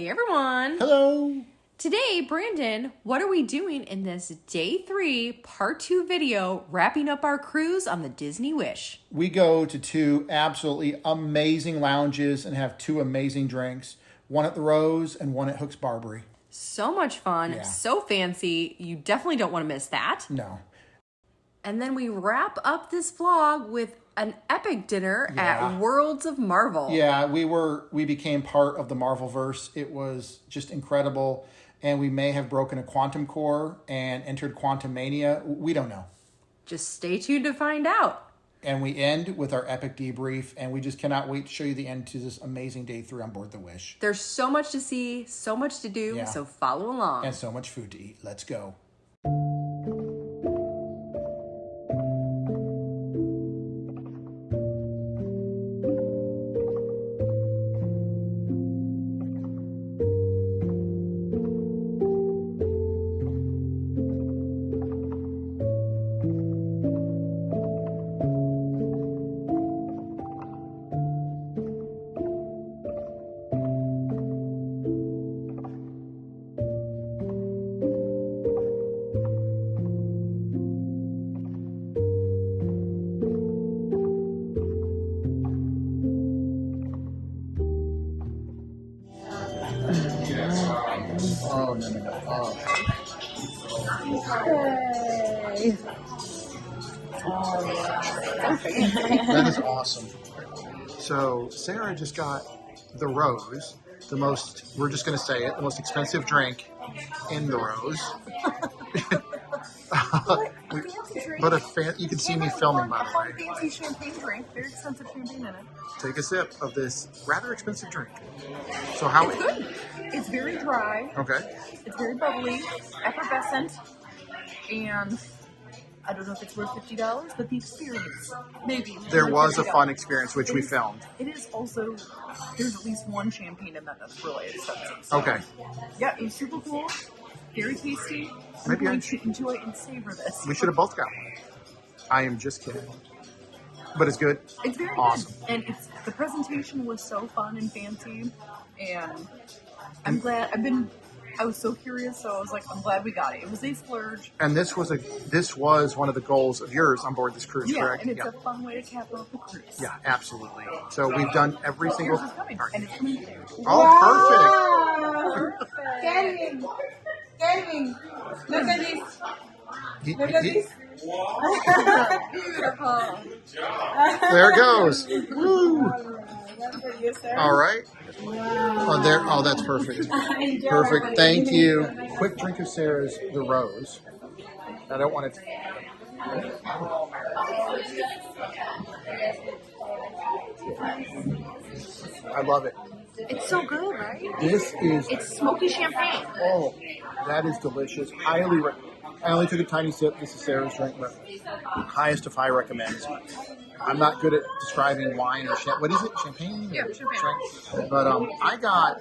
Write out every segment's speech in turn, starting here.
Hey everyone! Hello! Today, Brandon, what are we doing in this day 3, part 2 video wrapping up our cruise on the Disney Wish? We go to 2 absolutely amazing lounges and have 2 amazing drinks. One at the Rose and one at Hook's Barbery. So much fun, Yeah. so fancy. You definitely don't want to miss that. No. And then we wrap up this vlog with an epic dinner Yeah. at Worlds of Marvel. Yeah, we became part of the Marvelverse. It was just incredible. And we may have broken a quantum core and entered Quantum Mania. We don't know. Just stay tuned to find out. And we end with our epic debrief. And we just cannot wait to show you the end to this amazing day 3 on board the Wish. There's so much to see, so much to do, Yeah. so follow along. And so much food to eat. Let's go. Oh, no. Oh. That is awesome. So Sarah just got the Rose, we're just going to say it, the most expensive drink in the Rose. You can see me filming, by the way. Fancy champagne drink, very expensive champagne in it. Take a sip of this rather expensive drink. So how? It's good. It's very dry. Okay. It's very bubbly, effervescent, and I don't know if it's worth $50, but the experience, maybe. There was a $50. fun experience which we filmed. It is also, there's at least one champagne in that that's really expensive. So, Okay. yeah, it was super cool, very tasty. Maybe I'm I going to enjoy and savor this. We should have both got one. I am just kidding. But it's good. It's very Awesome. good. And the presentation was so fun and fancy, and I'm glad. I was so curious, so I was like, I'm glad we got it. It was a splurge. And this was one of the goals of yours on board this cruise, Yeah, correct? and it's a fun way to cap off the cruise. Yeah, absolutely. So we've done every single. Yours is coming, and it's coming today. Oh, perfect. Kevin, look at this. Look at this. Beautiful. There it goes. Woo. That's for you, sir. All right. Wow. Oh, there. Oh, that's perfect. Perfect. Thank you. Quick drink of Sarah's the Rose. I don't want it. I love it. It's so good, right? This is. It's smoky champagne. Oh, that is delicious. I only took a tiny sip. This is Sarah's drink, but highest of high recommends. I'm not good at describing wine or champagne. What is it? Champagne? Yeah, champagne. But I got,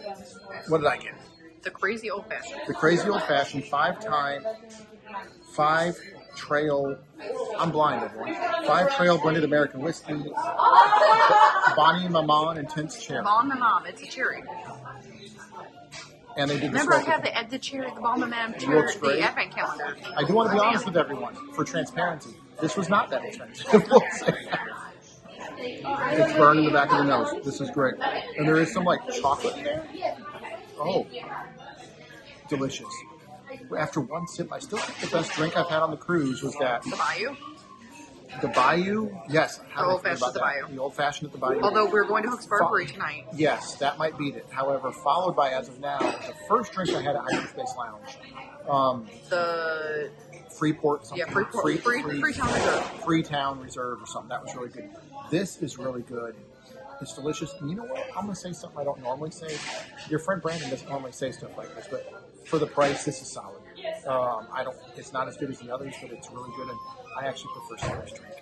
what did I get? The crazy old fashioned. The crazy old fashioned 5 trail. I'm blind, everyone. 5 trail blended American whiskey. Bonnie Maman Intense Cherry. Bon Maman, it's a cherry. And they did this. Remember, I had the cherry, the Bon Maman cherry, Looks great. the advent calendar. I do want to be honest with everyone for transparency. This was not that expensive. We'll say that. It's burned in the back of the nose. This is great. And there is some like chocolate there. Oh, delicious. After one sip, I still think the best drink I've had on the cruise was that. The Bayou. The Bayou? Yes. The old-fashioned at the Bayou. The old-fashioned at the Bayou. Although we're going to Hook's Barbery tonight. Yes, that might beat it. However, followed by, as of now, the first drink I had at Hyperspace Lounge. The Freeport something. Yeah, Freetown Reserve. Freetown Reserve or something. That was really good. This is really good. It's delicious. And you know what? I'm going to say something I don't normally say. Your friend Brandon doesn't normally say stuff like this, but for the price, this is solid. It's not as good as the others, but it's really good. And I actually prefer Sarah's drink.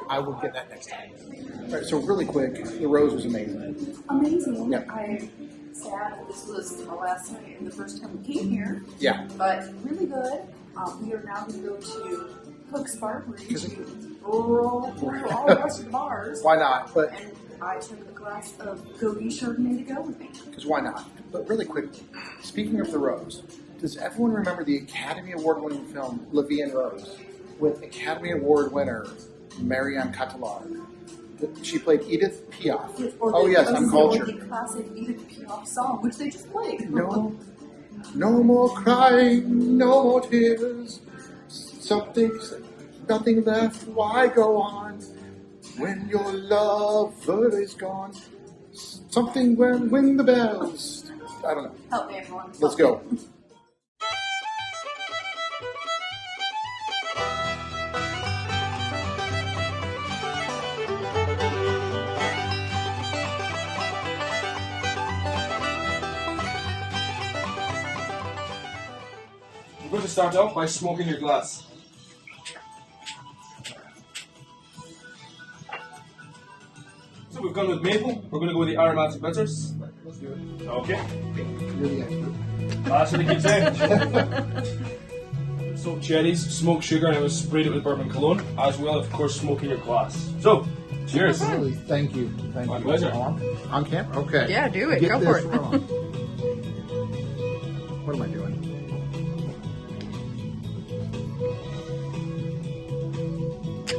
I will get that next time. All right, so really quick, the Rose was amazing. Amazing. Yeah. I'm sad that this was the last night and the first time we came here, Yeah. but really good. We are now going to go to Hook's Barbery to roll through all the rest of the bars. Why not? But And I took a glass of goaty Chardonnay to go with me. Because why not? But really quickly, speaking of the Rose, does everyone remember the Academy Award-winning film La Vie en Rose with Academy Award winner Marianne Cotillard? She played Edith Piaf. Oh yes, I'm cultured. Or the classic Edith Piaf song, which they just played. No more crying, no more tears. Nothing left. Why go on when your lover is gone? Something when ring the bells. I don't know. Help me, everyone. Let's go. We're going to start off by smoking your glass. So we've gone with maple. We're going to go with the aromatic bitters. Let's do it. Okay. You're the expert. That's what I keep saying. Soaked cherries, smoked sugar, and I was sprayed it with bourbon cologne, as well, of course, smoking your glass. So, cheers. Really, thank you. Thank My you. pleasure. On camera? Okay. Yeah, do it. Get Go for this it. wrong. What am I doing?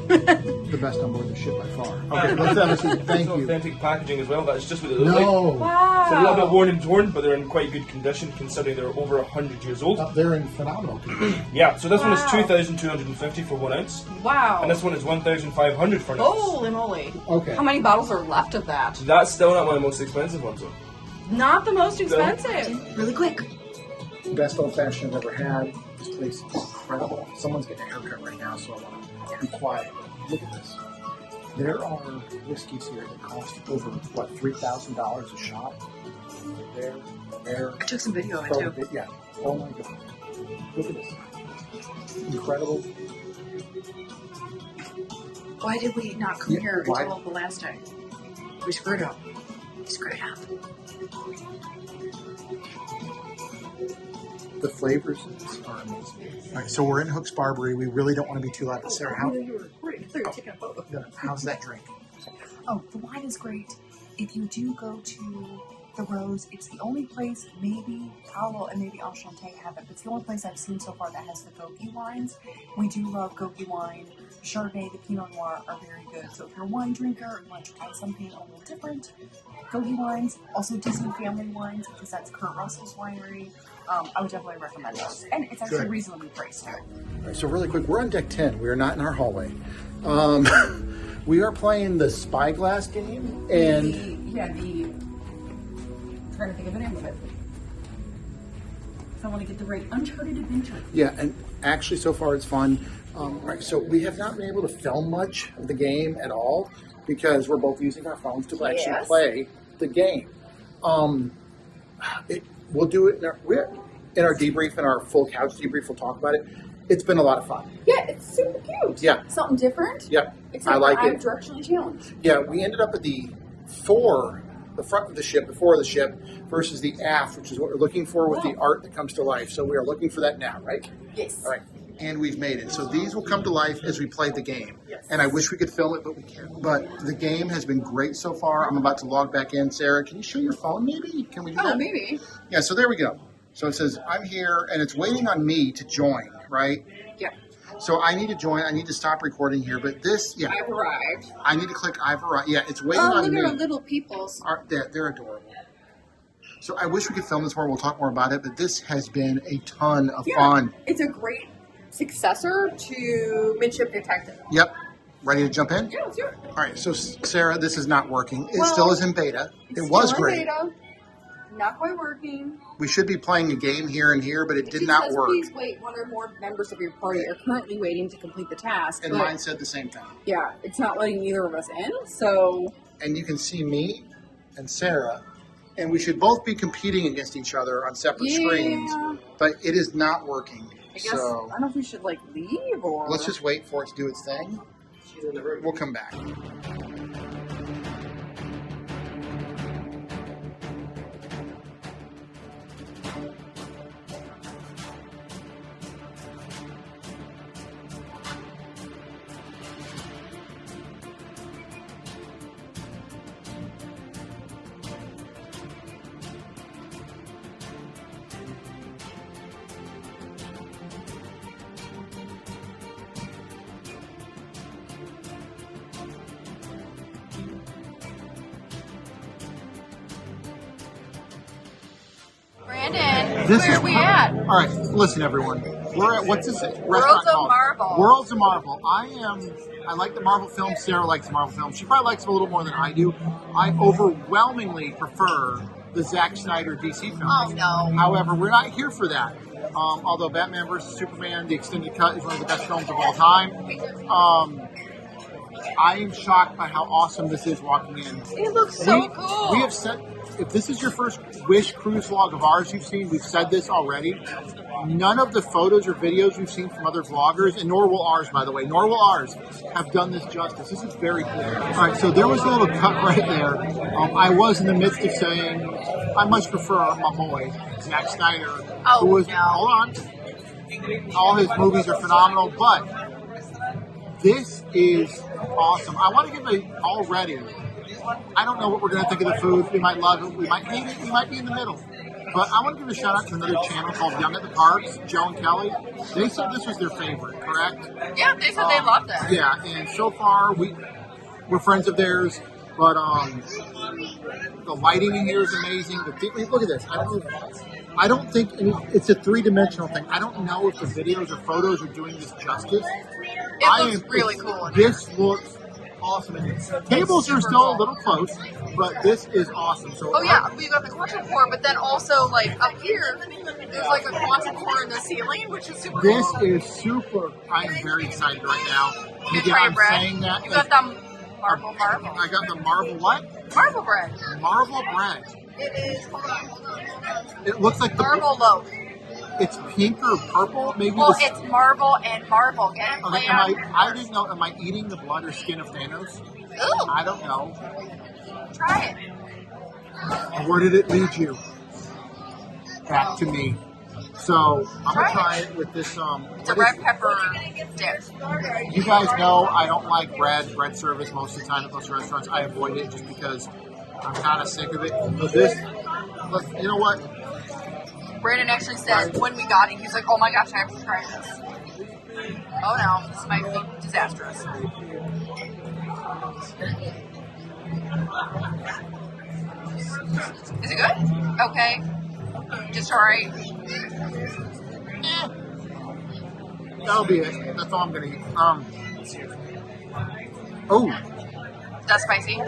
The best on board the ship by far. Okay, let's have a seat. Thank It's you. authentic packaging as well. That's just what it looks like. No, It's a little bit worn and torn, but they're in quite good condition considering they're over 100 years old. they're in phenomenal condition. Yeah, so this one is Wow. 2,250 for 1 ounce, Wow. and this one is 1,500 for an ounce. Holy moly. Okay. How many bottles are left of that? That's still not my most expensive one, so. Not the most expensive. Really quick. Best old fashioned I've ever had. This place is incredible. Someone's getting a haircut right now, so I want to be quiet. Look at this. There are whiskeys here that cost over, what, $3,000 a shot? There. I took some video of it Oh, too. yeah. Oh my God. Look at this. Incredible. Why did we not come Yeah, here why? until the last day? We screwed up. We screwed up. The flavors are amazing. All right, so we're in Hook's Barbery. We really don't want to be too loud. But Sarah, I knew you were recording. I thought you were taking a photo. how's that drink? Oh, the wine is great. If you do go to the Rose, it's the only place, maybe Paolo and maybe Enchanté have it, but it's the only place I've seen so far that has the goki wines. We do love goki wine. Chardonnay, the Pinot Noir are very good. So if you're a wine drinker or you want to try something a little different, goki wines, also Disney family wines, because that's Kurt Russell's winery. I would definitely recommend those. And it's actually Good. reasonably priced too. All right, so really quick, we're on deck 10. We are not in our hallway. We are playing the Spyglass game, and I'm trying to think of the name of it. If I want to get the right Uncharted adventure. yeah, and actually so far it's fun. Right, so we have not been able to film much of the game at all because we're both using our phones to actually Yes. play the game. We'll do it in our debrief, in our full couch debrief. We'll talk about it. It's been a lot of fun. Yeah, it's super cute. Yeah. Something different. Yeah, Except I like I'm it. directionally challenged. Yeah, we ended up at the front of the ship, before the ship, versus the aft, which is what we're looking for with the art that comes to life. So we are looking for that now, right? Yes. All right. And we've made it. So these will come to life as we play the game. And I wish we could film it, but we can't. But the game has been great so far. I'm about to log back in. Sarah, can you show your phone maybe? Can we do that? Oh, maybe. Yeah, so there we go. So it says, I'm here, and it's waiting on me to join, right? Yeah. So I need to join. I need to stop recording here. But this, yeah, I've arrived. I need to click I've arrived. Yeah, it's waiting Oh, on look me. at our little peoples. They're adorable. So I wish we could film this more. We'll talk more about it. But this has been a ton of fun. It's a great successor to Midship Detective. Yep. Ready to jump in? Yeah, let's do it. All right. So Sarah, this is not working. It Well, still is in beta. It It's was still in great. beta. Not quite working. We should be playing a game here and here, but it did It not says, work. Please wait. One or more members of your party are currently waiting to complete the task. And but, mine said the same thing. yeah, it's not letting either of us in. So And you can see me and Sarah, and we should both be competing against each other on separate screens, but it is not working. I guess So I don't know if we should like leave or let's just wait for it to do its thing. We'll come back. Brandon, This where is are we at? All right, listen, everyone. We're at what's this restaurant Worlds of called? Marble. Worlds of Marble. I like the Marvel films. Sarah likes the Marvel films. She probably likes them a little more than I do. I overwhelmingly prefer the Zack Snyder DC films. Oh, no. However, we're not here for that. Although Batman vs. Superman, the extended cut, is one of the best films of all time. I am shocked by how awesome this is walking in. It looks so cool. We have said, if this is your first Wish cruise vlog of ours you've seen, we've said this already. None of the photos or videos we've seen from other vloggers, and nor will ours, by the way, nor will ours, have done this justice. This is very cool. All right, so there was a little cut right there. I was in the midst of saying I much prefer my boy, Zack Snyder, who was, hold on, all his movies are phenomenal, but this is awesome. I want to give already, I don't know what we're going to think of the food. We might love it. We might hate it. We might be in the middle. But I want to give a shout out to another channel called Young at the Parks, Joe and Kelly. They said this was their favorite, correct? Yeah, they said they loved it. Yeah, and so far we're friends of theirs. But the lighting in here is amazing. Look at this. I don't think it's a three-dimensional thing. I don't know if the videos or photos are doing this justice. It looks really cool. This looks awesome. Tables are still a little close, but this is awesome. So we got the quantum core, but then also like up here, there's like a quantum core in the ceiling, which is super this cool. is super. I am very excited right now. You Again, I'm saying that. You got the marble. I got the marble what? Marble bread. Marble bread. It is. Hold on. It looks like marble loaf. It's pink or purple, maybe. Well, it's marble and marble. Get it? Okay, I didn't know. Am I eating the blood or skin of Thanos? Ooh. I don't know. Try it. Where did it lead you? Back to me. So I'm gonna try it with this. It's a red pepper dip. You guys know I don't like bread service most of the time at most restaurants. I avoid it just because I'm kind of sick of it. But this, you know what? Brandon actually said when we got it, he's like, "Oh my gosh, I have to try this." Oh no, this might be disastrous. Is it good? Okay. Just alright. That'll be it. That's all I'm gonna eat. Oh. That's spicy. A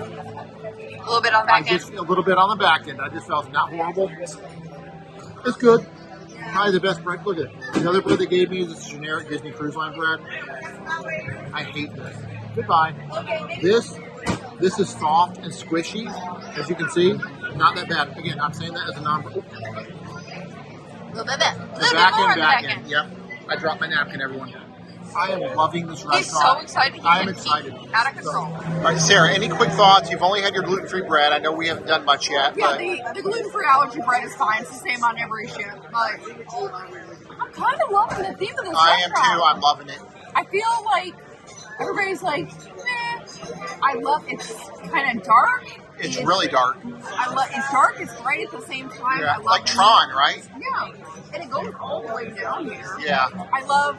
little bit on the back end. A little bit on the back end. I just felt not horrible. It's good. Probably the best bread. Look at it. The other bread they gave me is this generic Disney Cruise Line bread. I hate this. Goodbye. This is soft and squishy, as you can see. Not that bad. Again, I'm saying that as a non. A little bit back end. Yep. I dropped my napkin, everyone. I am loving this restaurant. He's so excited. I am excited. Out of control. All right, Sarah, any quick thoughts? You've only had your gluten-free bread. I know we haven't done much yet. Yeah, the gluten-free allergy bread is fine. It's the same on every ship. But I'm kind of loving the theme of this I am restaurant. too. I'm loving it. I feel like everybody's like, meh. I love it's kind of dark. It's really dark. It's dark. It's bright at the same time. Yeah, I love like Tron, right? Yeah, and it goes all the way down here. Yeah. I love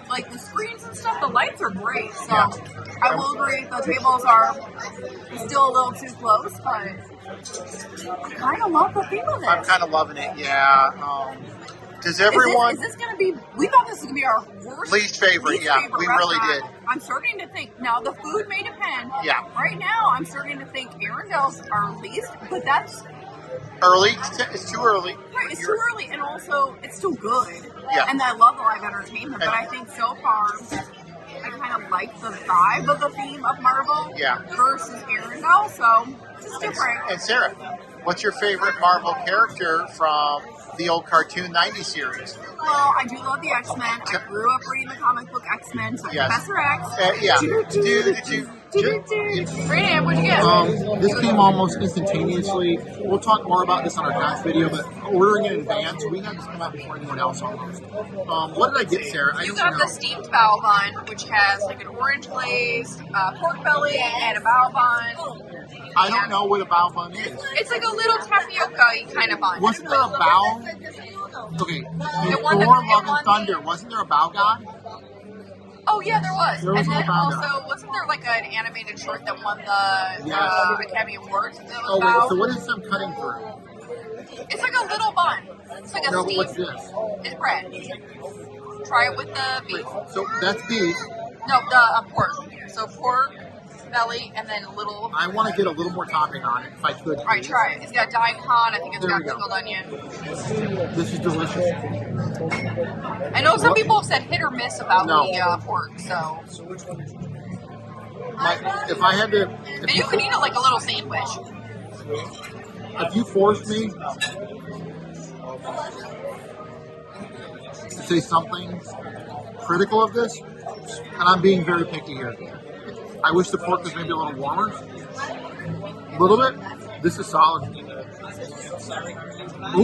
like the screens and stuff. The lights are great. So Yeah. I will agree. The tables are still a little too close, but I kind of love the theme of it. I'm kind of loving it. Yeah. Does everyone? Is this going to be? We thought this was going to be our worst, least favorite. Yeah, we really did. I'm starting to think now. The food may depend. Yeah. Right now, I'm starting to think Arundel's our least, but that's Early. It's too early. right. It's too early, and also it's still good. Yeah. And I love the live entertainment, but I think so far I kind of like the vibe of the theme of Marvel. Yeah. Versus Arundel, so it's different. And Sarah, what's your favorite Marvel character from the old cartoon 90s series? Well, I do love the X-Men. I grew up reading the comic book X-Men, so Yes. Professor X. Yeah. Brandon, what'd you get? This came almost instantaneously. We'll talk more about this on our next video, but ordering in advance, we had this come out before anyone else almost. What did I get, Sarah? I You don't got know. the steamed bao bun, which has like an orange glazed pork belly and a bao bun. I don't know what a bao bun is. It's like a little tapioca kind of bun. Wasn't there a bao? Okay, in Thor Love and Thunder, wasn't there a bao god? Oh yeah, there was. There was And a then bao also, wasn't there like an animated short that won the Yes. Academy Awards? That was Oh wait, bao? so what is some cutting through? It's like a little bun. It's like a No, but steam. what's this? It's bread. Try it with the beef. So that's beef. No, the pork. So pork, belly, and then a little. I want to get a little more topping on it if I could. All right, try it. It's got daikon. I think it's There got we go. pickled onion. This is delicious. I know some people have said hit or miss about No. the pork, so. If I had to, And you can eat it like a little sandwich. if you forced me to say something critical of this, and I'm being very picky here, I wish the pork was maybe a little warmer. A little bit. This is solid. Ooh. A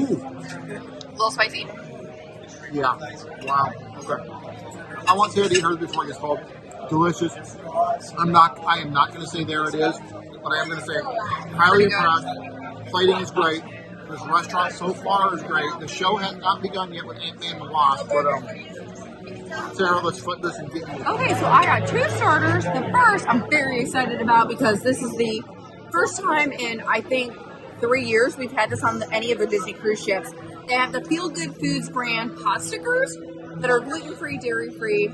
little spicy. Yeah. Wow. Okay. I want Sarah to eat hers before it gets cold. Delicious. I am not going to say there it is, but I am going to say highly impressed. Plating is great. This restaurant so far is great. The show has not begun yet with Ant-Man and the Wasp, but Sarah, let's flip this and get you. Okay, so I got 2 starters. The first I'm very excited about because this is the first time in, I think, 3 years we've had this on any of the Disney cruise ships. They have the Feel Good Foods brand pot stickers that are gluten-free, dairy-free,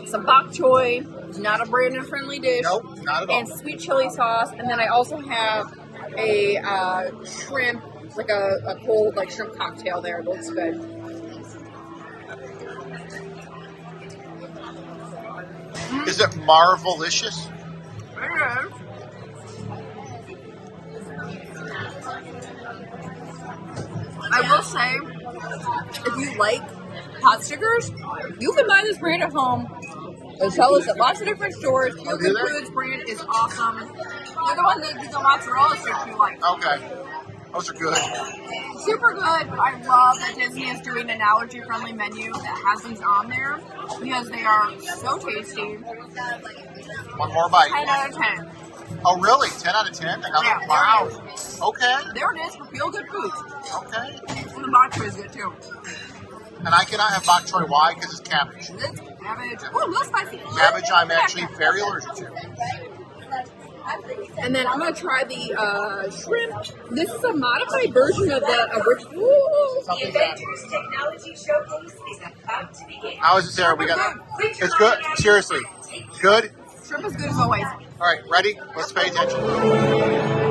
some bok choy, not a Brandon-friendly dish, Nope, not at all. and sweet chili sauce. And then I also have a shrimp, like a cold like shrimp cocktail there. It looks good. Is it Marvelicious? I will say, if you like pot stickers, you can buy this brand at home. They sell this at lots of different stores. Feel Good Foods brand is awesome. They're the one that do the mozzarella sticks you like. Okay. Those are good. Super good. I love that Disney is doing an allergy-friendly menu that has these on there because they are so tasty. 1 more bite. 10 out of 10. Oh, really? 10 out of 10? Yeah, Wow. there it is. Okay. There it is for Feel Good Foods. Okay. And the bok choy is good too. And I cannot have bok choy. Why? Because it's cabbage. It's cabbage. Oh, a little spicy. Cabbage I'm actually very allergic to. And then I'm going to try the shrimp. This is a modified version of the original. Something The Avengers Technology Showcase is about to begin. How is it, Sarah? We got. It's good. Seriously. Good? Shrimp is good as always. All right, ready? Let's pay attention.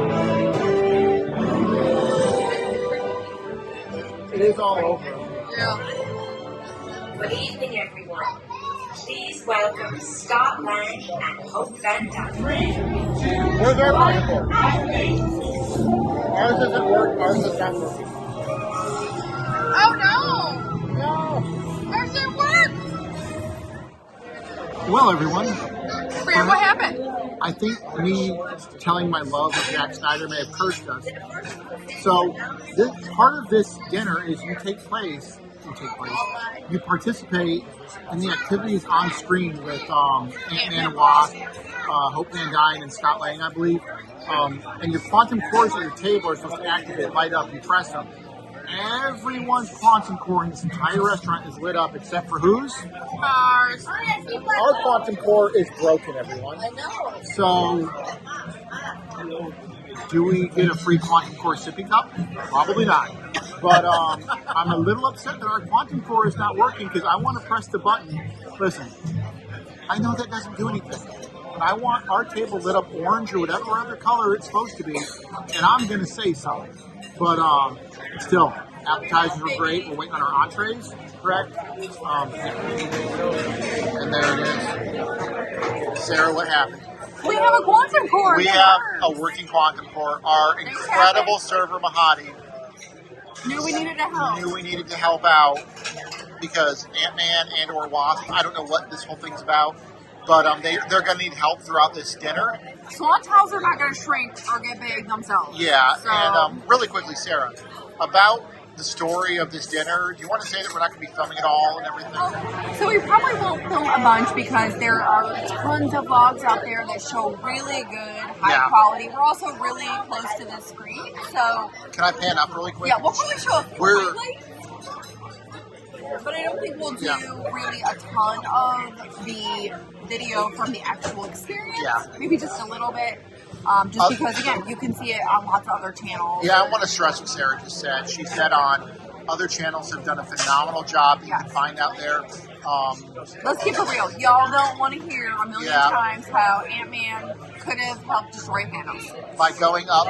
It is all over. Yeah. Good evening, everyone. Please welcome Scott Lang and Hope Van Dyke. Where's our pocketbook? Ours doesn't work. Ours is not working. Oh no! No. Ours didn't work! Well, everyone, Fran, what happened? I think me telling my love of Zack Snyder may have cursed us. So, part of this dinner is you participate in the activities on screen with Ant-Man and Wasp, Hope Van Dyne, and Scott Lang, I believe. And your quantum cores at your table are supposed to activate, light up, you press them. Everyone's quantum core in this entire restaurant is lit up except for whose? Ours. Our quantum core is broken, everyone. I know. So, do we get a free quantum core sippy cup? Probably not. But I'm a little upset that our quantum core is not working because I want to press the button. Listen, I know that doesn't do anything. But I want our table lit up orange or whatever other color it's supposed to be, and I'm going to say so. But still, appetizers were great. We're waiting on our entrees, correct? And there it is. Sarah, what happened? We have a quantum core. We have a working quantum core. Our incredible server, Mahadi, Knew we needed to help. knew we needed to help out because Ant-Man and or Wasp, I don't know what this whole thing's about, but they're going to need help throughout this dinner. Swan towels are not going to shrink or get big themselves. Yeah, So, and really quickly, Sarah, about the story of this dinner, do you want to say that we're not going to be filming it all and everything? So we probably won't film a bunch because there are tons of vlogs out there that show really good, high quality. We're also really close to the screen, so Can I pan up really quick? yeah, we'll probably show a few We're- highlights. But I don't think we'll do Yeah. really a ton of the video from the actual experience. Yeah. Maybe just a little bit. Just because, again, you can see it on lots of other channels. Yeah, I want to stress what Sarah just said. She said on Other channels have done a phenomenal job that you can find out there. Let's keep it real. Y'all don't want to hear a million Yeah. times how Ant-Man could have helped destroy Thanos. By going up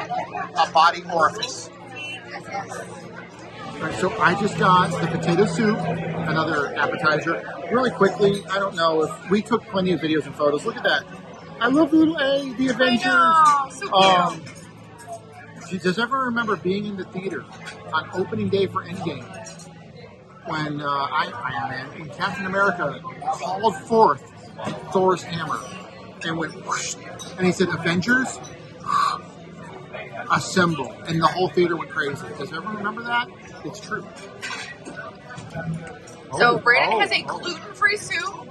a body orifice. All right, so I just got the potato soup, another appetizer. Really quickly, I don't know if we took plenty of videos and photos. Look at that. I love little A, the Avengers. I know, so cute. Does everyone remember being in the theater on opening day for Endgame when Iron Man and Captain America called forth Thor's hammer and went whoosh, and he said, "Avengers, assemble," and the whole theater went crazy. Does everyone remember that? It's true. So Brandon has a gluten-free soup.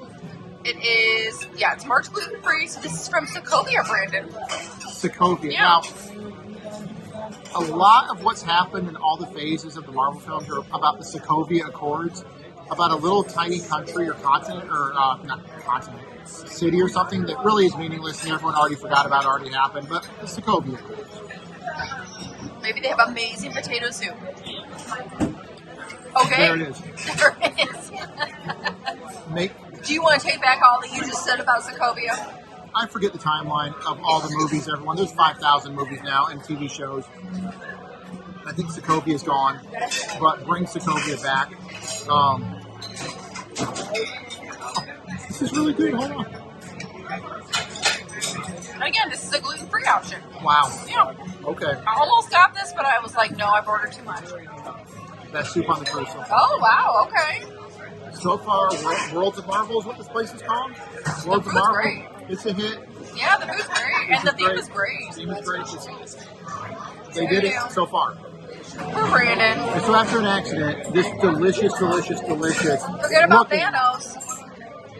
It is, it's marked gluten-free. So this is from Sokovia, Brandon. Sokovia. Yeah. Now, a lot of what's happened in all the phases of the Marvel films are about the Sokovia Accords, about a little tiny country or continent, or not continent, city or something that really is meaningless and everyone already forgot about, already happened, but the Sokovia Accords. Maybe they have amazing potato soup. Okay. There it is. There it is. Do you want to take back all that you just said about Sokovia? I forget the timeline of all the movies, everyone. There's 5,000 movies now and TV shows. I think Sokovia's gone, but bring Sokovia back. This is really good. Hold on. And again, this is a gluten-free option. Wow. Yeah. Okay. I almost got this, but I was like, no, I've ordered too much. Best soup on the cruise. Oh, wow. Okay. So far, Worlds of Marvel is what this place is called. Worlds of Marvel. Great. It's a hit. Yeah, the food's great. And the theme is great. The theme is great. They did it so far. For Brandon. And so after an accident, this delicious. Forget about Thanos.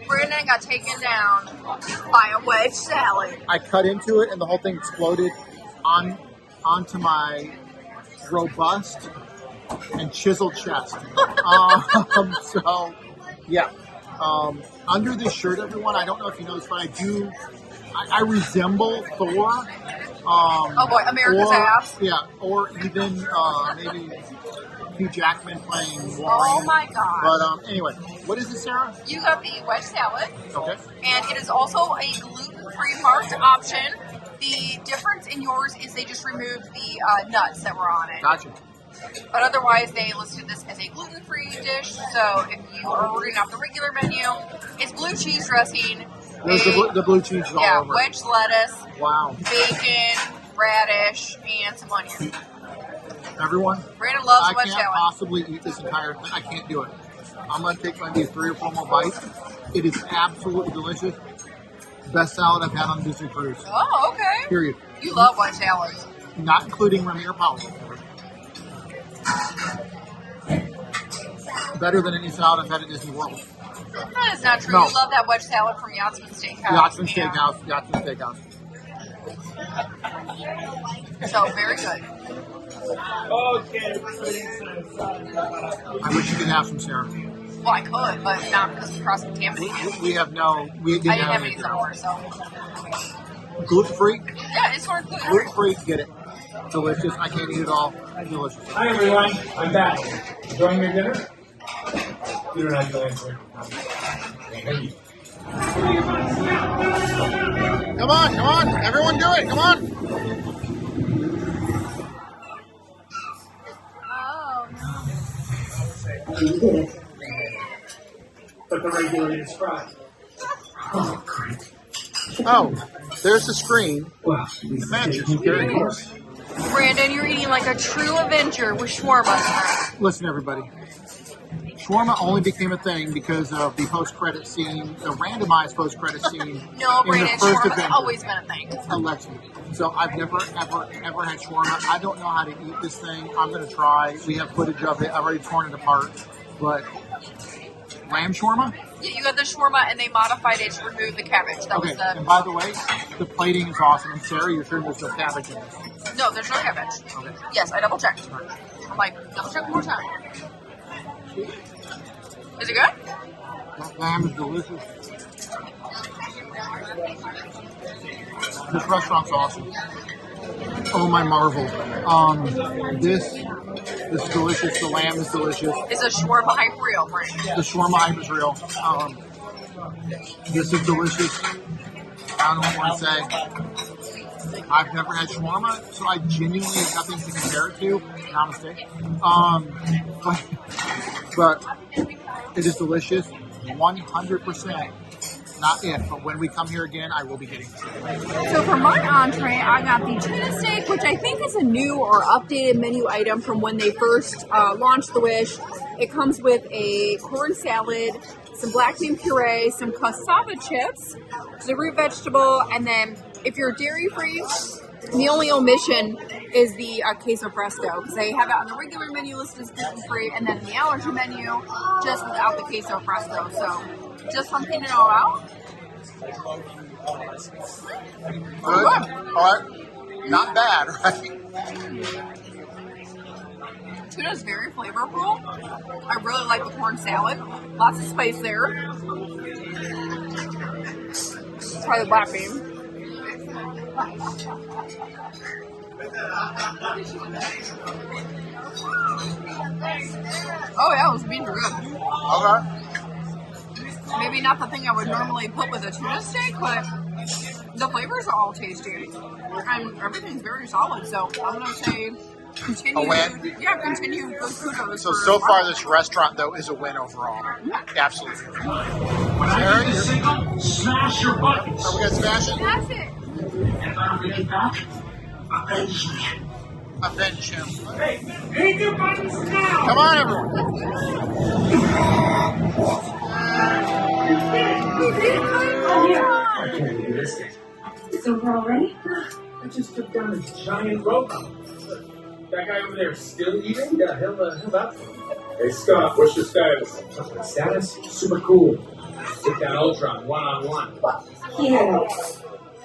Brandon got taken down by a wedge salad. I cut into it and the whole thing exploded onto my robust and chiseled chest. So, yeah. Under this shirt, everyone, I don't know if you noticed, but I resemble Thor. Oh boy, America's ass. Yeah, or even maybe Hugh Jackman playing Wolverine. Oh my god. But anyway, what is this, Sarah? You got the wedge salad. Okay. And it is also a gluten-free marked option. The difference in yours is they just removed the nuts that were on it. Gotcha. But otherwise, they listed this as a gluten-free dish. So if you are ordering off the regular menu, it's blue cheese dressing. There's the blue cheese all over. Wedge lettuce. Wow. Bacon, radish, and some onion. Everyone, Brandon loves wedge I can't salad. possibly eat this entire thing. I can't do it. I'm going to take maybe 3 or 4 more bites. It is absolutely delicious. Best salad I've had on a Disney cruise. Oh, okay. Period. You love wedge salads. Not including Ramir Powell. Better than any salad I've had at Disney World. That is not true. No. You love that wedge salad from Yachtsman Steakhouse. Yachtsman Yeah. Steakhouse. So, very good. I wish you could have some, Sarah. Well, I could, but not because of cross-contaminated. We didn't I didn't have any anything. somewhere, so. Gluten-free? Yeah, it's sort of gluten-free. Gluten-free, get it. Delicious. I can't eat it all. Delicious. Hi everyone, I'm back. Enjoying your dinner? You don't have to answer. Thank you. Come on. Everyone do it. Come on. Oh, But the regular is fried. Oh, great. Oh, there's the screen. Wow. The matches. Very cool. no. Brandon, you're eating like a true Avenger with shawarma tonight. Listen, everybody. Shawarma only became a thing because of the post-credit scene, the randomized post-credit scene. No, in Brandon, the first shawarma's Avenger. always been a thing. Allegedly. So I've never, ever had shawarma. I don't know how to eat this thing. I'm going to try. We have footage of it. I've already torn it apart. But lamb shawarma? Yeah, you got the shawarma and they modified it to remove the cabbage. That Okay. was the... And by the way, the plating is awesome. And Sarah, you're sure there's no cabbage in this? No, there's no cabbage. Okay. Yes, I double checked. I'm like, double check one more time. Is it good? That lamb is delicious. This restaurant's awesome. Oh my marvel. This This is delicious. The lamb is delicious. It's a shawarma hype real, right? The shawarma hype is real. This is delicious. I don't know what I want to say. I've never had shawarma, so I genuinely have nothing to compare it to. Namaste. But it is delicious. 100%. Not if, but when we come here again, I will be getting it. So for my entree, I got the tuna steak, which I think is a new or updated menu item from when they first launched the Wish. It comes with a corn salad, some black bean puree, some cassava chips, which is a root vegetable, and then if you're dairy free, the only omission is the queso fresco, because they have it on the regular menu list as gluten free, and then the allergy menu just without the queso fresco. So just something to know about. Good. All right. Not bad, right? Tuna is very flavorful. I really like the corn salad. Lots of spice there. Try the black bean. Oh yeah, those beans are good. Okay. Maybe not the thing I would normally put with a tuna steak, but the flavors are all tasty. And everything's very solid, so I'm going to say continue. A win? Yeah, continue good kudos. So far this restaurant, though, is a win overall. Absolutely. Sarah, Smash your buttons. are we going to smash it? That's it. If I don't get back, avenge me. Avenge him. Hey, hit your buttons now! Come on, everyone. I can't believe this. So we're all ready? I just took down a giant rope. That guy over there still eating? Yeah, he'll up. Hey Scott, what's your status? Status? Super cool. Took down Ultron one-on-one. Yeah.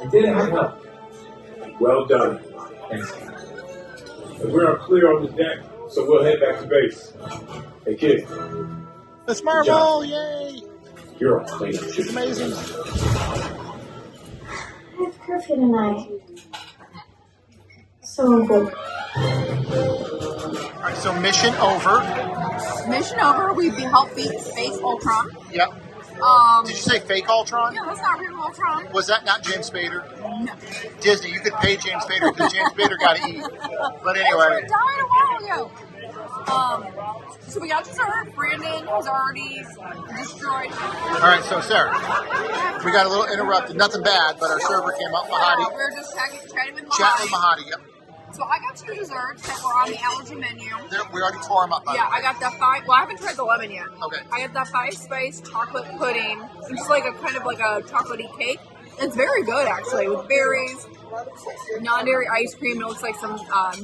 I did have help. Well done. Thanks. And we're clear on the deck, so we'll head back to base. Hey kid, Let's marvel. Yay. you're a cleaner. She's amazing. I have curfew tonight. So good. All right, so mission over. Mission over. We helped beat Space Ultron. Yep. Did you say fake Ultron? Yeah, that's not real Ultron. Was that not James Spader? No. Disney, you could pay James Spader because James Spader got to eat. But anyway. He died a while ago. So we got dessert. Brandon has already destroyed. All right, so Sarah, we got a little interrupted. Nothing bad, but our server came up, Mahadi. We were just chatting with Mahadi. Chat with Mahadi, yep. So I got two desserts that were on the allergy menu. We already tore them up, by the Yeah, way. I got the I haven't tried the lemon yet. Okay. I got the 5-spice chocolate pudding. It's like a kind of like a chocolatey cake. It's very good actually, with berries, non-dairy ice cream. It looks like some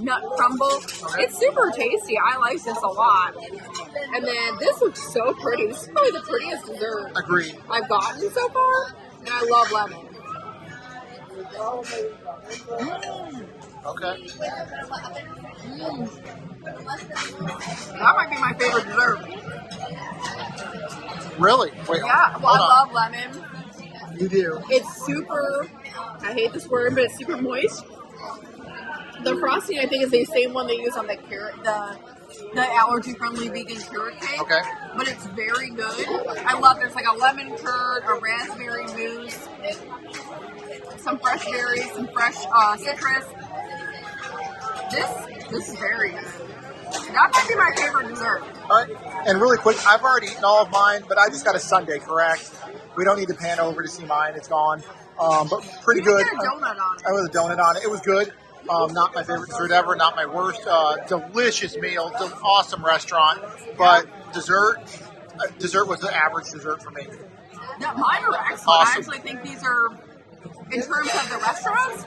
nut crumble. It's super tasty. I like this a lot. And then this looks so pretty. This is probably the prettiest dessert Agreed. I've gotten so far, and I love lemon. Okay. That might be my favorite dessert. Really? Wait, Yeah, well, hold I on. love lemon. You do. It's super, I hate this word, but it's super moist. The frosting, I think, is the same one they use on the carrot, the allergy-friendly vegan carrot cake. Okay. But it's very good. I love there's like a lemon curd, a raspberry mousse, some fresh berries, some fresh citrus. This is very good. That might be my favorite dessert. All right. And really quick, I've already eaten all of mine, but I just got a sundae, correct? We don't need to pan over to see mine. It's gone. But pretty You good. can get a donut on it. I with a donut on it. It was good. Not my favorite dessert ever. Not my worst. Delicious meal. Awesome restaurant. But dessert was the average dessert for me. Yeah, mine are excellent. Awesome. I actually think these are, in terms of the restaurants,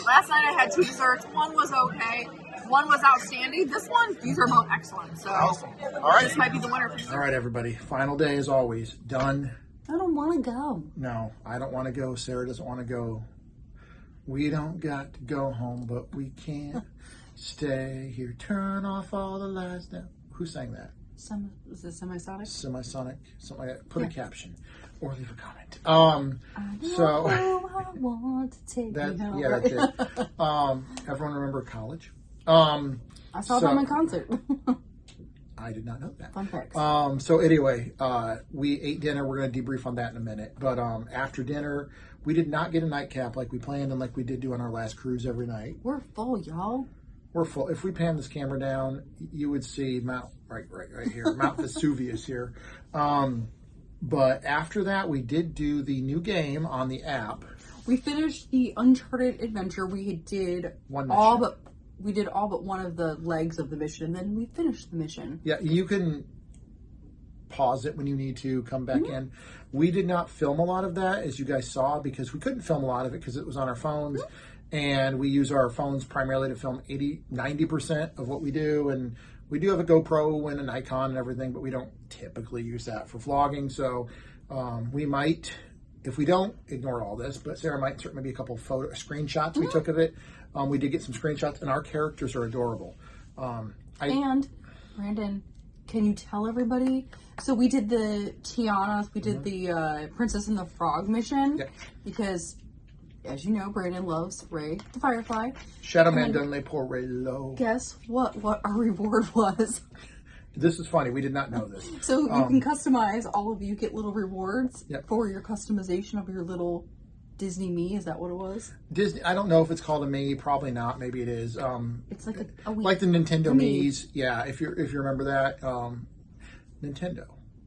last night I had two desserts. One was okay. One was outstanding. These are both excellent. So Awesome. All right. this might be the winner for dessert. All right, everybody. Final day as always. Done. I don't want to go. No, I don't want to go. Sarah doesn't want to go. We don't got to go home, but we can't stay here. Turn off all the lights now. Who sang that? Is it Semisonic? Semisonic, something like that. Put a caption or leave a comment. So I want to take that you home. yeah, that's it. Everyone remember college? I saw them in concert. I did not know that. Fun facts. So anyway, we ate dinner. We're going to debrief on that in a minute. But after dinner, we did not get a nightcap like we planned and like we did do on our last cruise every night. We're full, y'all. We're full. If we pan this camera down, you would see Mount right here, Mount Vesuvius here. But after that, we did do the new game on the app. We finished the Uncharted adventure. We did One all mission. but we did all but one of the legs of the mission, and then we finished the mission. Yeah, you can pause it when you need to come back in. We did not film a lot of that, as you guys saw, because we couldn't film a lot of it because it was on our phones. And we use our phones primarily to film 90% of what we do. And we do have a GoPro and a Nikon and everything, but we don't typically use that for vlogging. So we might, if we don't, ignore all this. But Sarah might insert maybe a couple of screenshots we took of it. We did get some screenshots, and our characters are adorable. And, Brandon, can you tell everybody? So we did the Tiana's, we did the Princess and the Frog mission. Because, as you know, Brandon loves Ray the Firefly. Shadow Man done lay poor Ray low. Guess what our reward was? This is funny. We did not know this. So you can customize. All of you get little rewards Yep. for your customization of your little Disney Me. Is that what it was? Disney. I don't know if it's called a Me. Probably not. Maybe it is. It's like a Wii. Like the Nintendo Me. Mii's. Yeah, if you remember that, Nintendo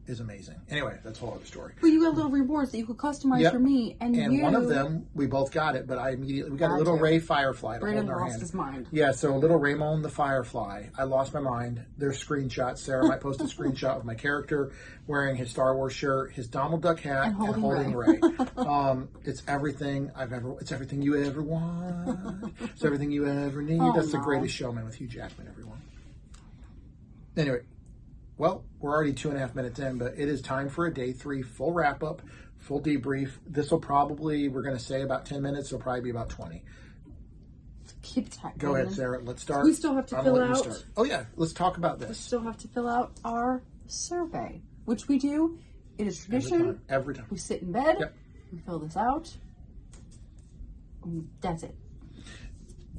is amazing. Anyway, that's a whole other story. But you got little rewards that you could customize Yep. for me, and one of them, we both got it, but we got a little Ray Firefly to Brandon hold in our lost hand. his mind. Yeah, so little Raymond the Firefly. I lost my mind. There's screenshots. Sarah might post a screenshot of my character wearing his Star Wars shirt, his Donald Duck hat, and holding Ray. It's everything it's everything you ever want. It's everything you ever need. Oh, That's The no. Greatest Showman with Hugh Jackman, everyone. Anyway, well, we're already 2.5 minutes in, but it is time for a day 3 full wrap up, full debrief. This will probably, we're going to say about 10 minutes. It'll probably be about 20. Keep track. Go ahead, Sarah. Let's start. We still have to I'm fill gonna let you out. start. Oh yeah, let's talk about We this. still have to fill out our survey, which we do. It is tradition. Every time. We sit in bed. Yep. We fill this out. That's it.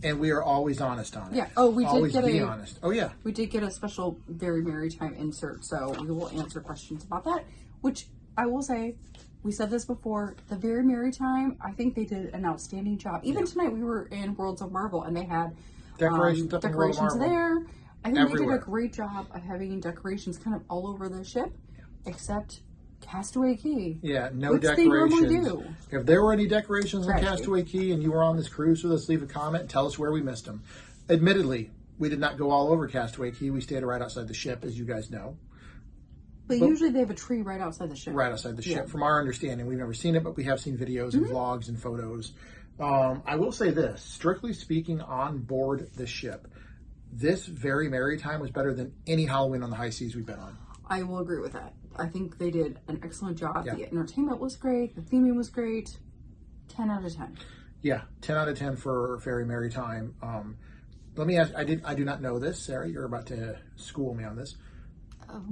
And we are always honest on it. Yeah. Oh, we did always get be a. honest. Oh yeah. We did get a special Very Merrytime insert, so we will answer questions about that. Which I will say, we said this before. The Very Merrytime, I think they did an outstanding job. Even tonight, we were in Worlds of Marvel, and they had Decorations up in World of decorations Marvel. there. I think they Everywhere. did a great job of having decorations kind of all over the ship, except Castaway Cay. Yeah, no Which they normally decorations. do. If there were any decorations on Right. Castaway Cay and you were on this cruise with us, leave a comment. Tell us where we missed them. Admittedly, we did not go all over Castaway Cay. We stayed right outside the ship, as you guys know. But usually they have a tree right outside the ship. Right outside the ship. Yeah. From our understanding, we've never seen it, but we have seen videos and vlogs and photos. I will say this, strictly speaking, on board the ship, this Very Merrytime was better than any Halloween on the high seas we've been on. I will agree with that. I think they did an excellent job. Yeah. The entertainment was great. The theming was great. 10 out of 10. Yeah, 10 out of 10 for Very Merrytime. Let me ask, I do not know this, Sarah, you're about to school me on this.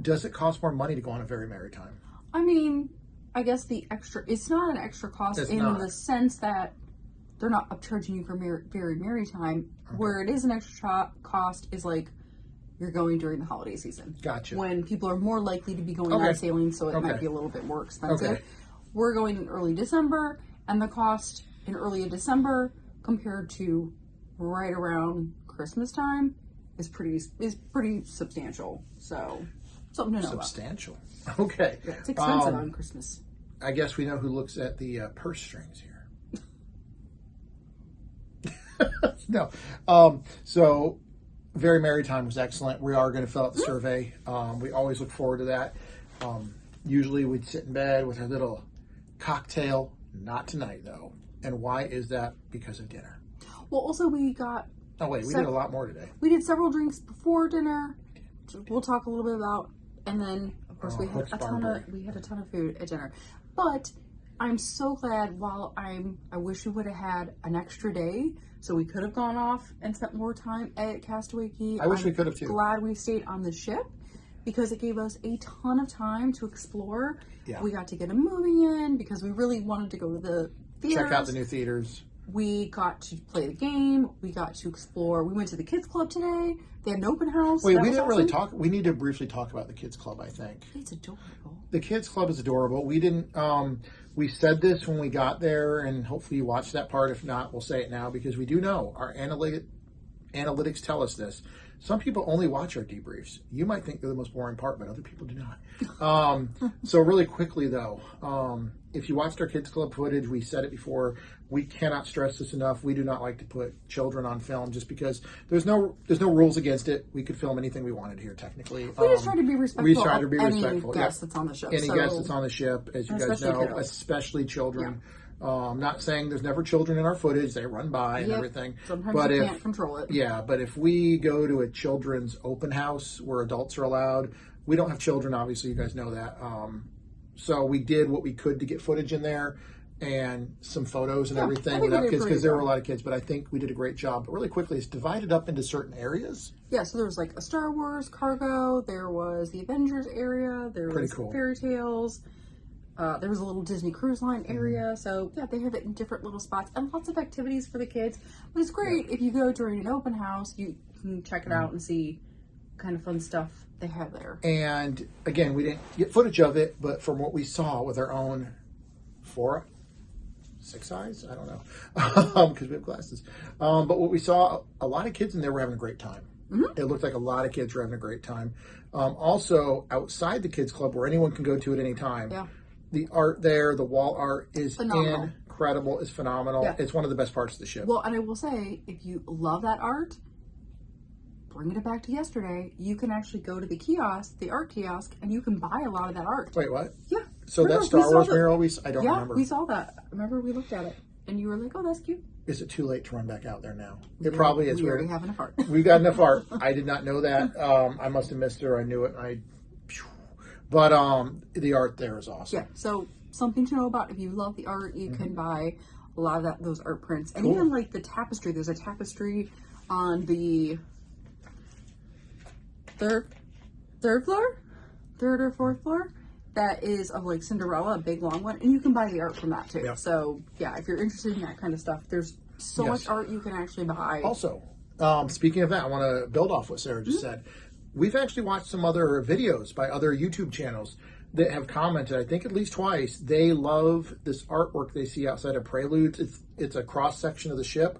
Does it cost more money to go on a Very Merrytime? I mean, I guess it's not an extra cost It's in not. the sense that they're not upcharging you for Very Merrytime. Where it is an extra cost is like you're going during the holiday season. Gotcha. When people are more likely to be going Okay. out sailing, so it might Okay. be a little bit more expensive. Okay. We're going in early December, and the cost in early December compared to right around Christmas time is pretty substantial. So something to know about. Substantial. Okay. Yeah, it's expensive on Christmas. I guess we know who looks at the purse strings here. No. So, Very Merrytime was excellent. We are going to fill out the survey. We always look forward to that. Usually we'd sit in bed with our little cocktail. Not tonight, though. And why is that? Because of dinner. Well, also we got Oh, wait. We did a lot more today. we did several drinks before dinner. We'll talk a little bit about, and then of course we had Hook's a ton Barbery. of food at dinner. But I'm so glad. I wish we would have had an extra day, so we could have gone off and spent more time at Castaway Cay. I wish we could have, too. Glad we stayed on the ship because it gave us a ton of time to explore. Yeah. We got to get a movie in because we really wanted to go to the theaters. Check out the new theaters. we got to play the game. We got to explore. We went to the kids club today. They had an open house. Wait, That we was didn't really awesome. talk. We need to briefly talk about the kids club, I think. It's adorable. The kids club is adorable. We didn't, we said this when we got there, and hopefully you watched that part. If not, we'll say it now because we do know our analytics tell us this. Some people only watch our debriefs. You might think they're the most boring part, but other people do not. So really quickly though, if you watched our kids club footage, we said it before, we cannot stress this enough. We do not like to put children on film just because there's no rules against it. We could film anything we wanted here technically. We just try to be respectful. We try to be of respectful. Any guest that's on the show. Any guest that's on the ship, as you guys especially know, kiddos. especially children. Not saying there's never children in our footage. They run by and everything. Sometimes but you if, can't control it. Yeah, but if we go to a children's open house where adults are allowed, we don't have children, obviously. You guys know that. So we did what we could to get footage in there and some photos and everything without kids because there were a lot of kids. But I think we did a great job. But really quickly, it's divided up into certain areas. Yeah, so there was like a Star Wars cargo. There was the Avengers area. There was fairy tales. There was a little Disney Cruise Line area. So, yeah, they have it in different little spots and lots of activities for the kids. But it's great if you go during an open house, you can check it out and see kind of fun stuff they have there. And, again, we didn't get footage of it, but from what we saw with our own 6 eyes? I don't know. Because we have glasses. But what we saw, a lot of kids in there were having a great time. Mm-hmm. It looked like a lot of kids were having a great time. Also, outside the kids club, where anyone can go to at any time, the art there, the wall art is incredible. It's phenomenal. Yeah. It's one of the best parts of the ship. Well, and I will say, if you love that art, bringing it back to yesterday, you can actually go to the kiosk, the art kiosk, and you can buy a lot of that art. Wait, what? Yeah. So that Star Wars mural, I don't remember. Yeah, we saw that. Remember, we looked at it, and you were like, oh, that's cute. Is it too late to run back out there now? It probably is. We already have enough art. We got enough art. I did not know that. I must have missed it, or I knew it. But the art there is awesome. Yeah, so something to know about. If you love the art, you can buy a lot of those art prints. And even like the tapestry. There's a tapestry on the third or fourth floor that is of like Cinderella, a big long one. And you can buy the art from that too. Yep. So yeah, if you're interested in that kind of stuff, there's so much art you can actually buy. Also, speaking of that, I want to build off what Sarah just said. We've actually watched some other videos by other YouTube channels that have commented, I think at least twice, they love this artwork they see outside of Preludes. It's a cross section of the ship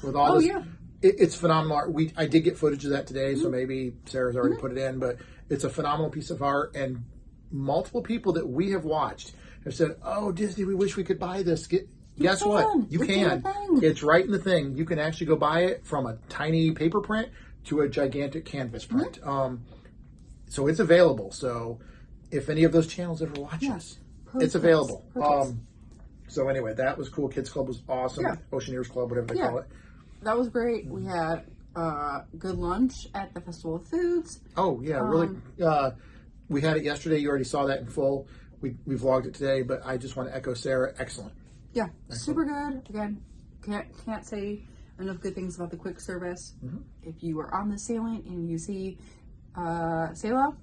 with all this. Yeah. It's phenomenal art. I did get footage of that today, so maybe Sarah's already put it in, but it's a phenomenal piece of art, and multiple people that we have watched have said, oh, Disney, we wish we could buy this. Guess what? You can. It's right in the thing. You can actually go buy it from a tiny paper print to a gigantic canvas print. So it's available. So if any of those channels ever watch us, it's available. So anyway, that was cool. Kids Club was awesome. Yeah. Oceaneers Club, whatever they call it. That was great. We had good lunch at the Festival of Foods. Oh, yeah, really. We had it yesterday. You already saw that in full. We vlogged it today, but I just want to echo Sarah. Excellent. Yeah, super good. Again, can't say enough good things about the quick service. If you are on the sailing and you see Selah,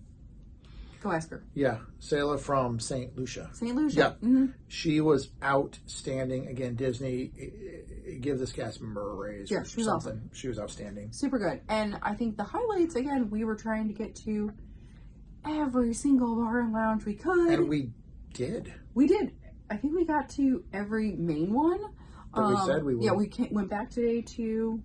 go ask her. Yeah, Selah from St. Lucia. St. Lucia. Yeah. She was outstanding. Again, Disney, give this cast member a raise. Yeah, she was awesome. She was outstanding. Super good. And I think the highlights, again, we were trying to get to every single bar and lounge we could. And we did. We did. I think we got to every main one. But we said we would. Yeah, we went back today to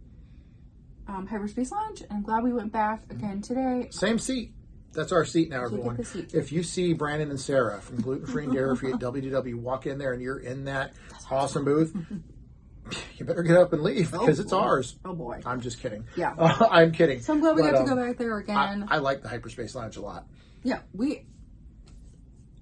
Hyperspace Lounge, and I'm glad we went back again today. Same seat. That's our seat now, everyone. If you see Brandon and Sarah from Gluten Free and Dairy Free at WDW, walk in there and you're in that awesome booth, you better get up and leave because it's ours. Oh boy. I'm just kidding. Yeah. I'm kidding. So I'm glad we got to go back there again. I like the Hyperspace Lounge a lot. Yeah.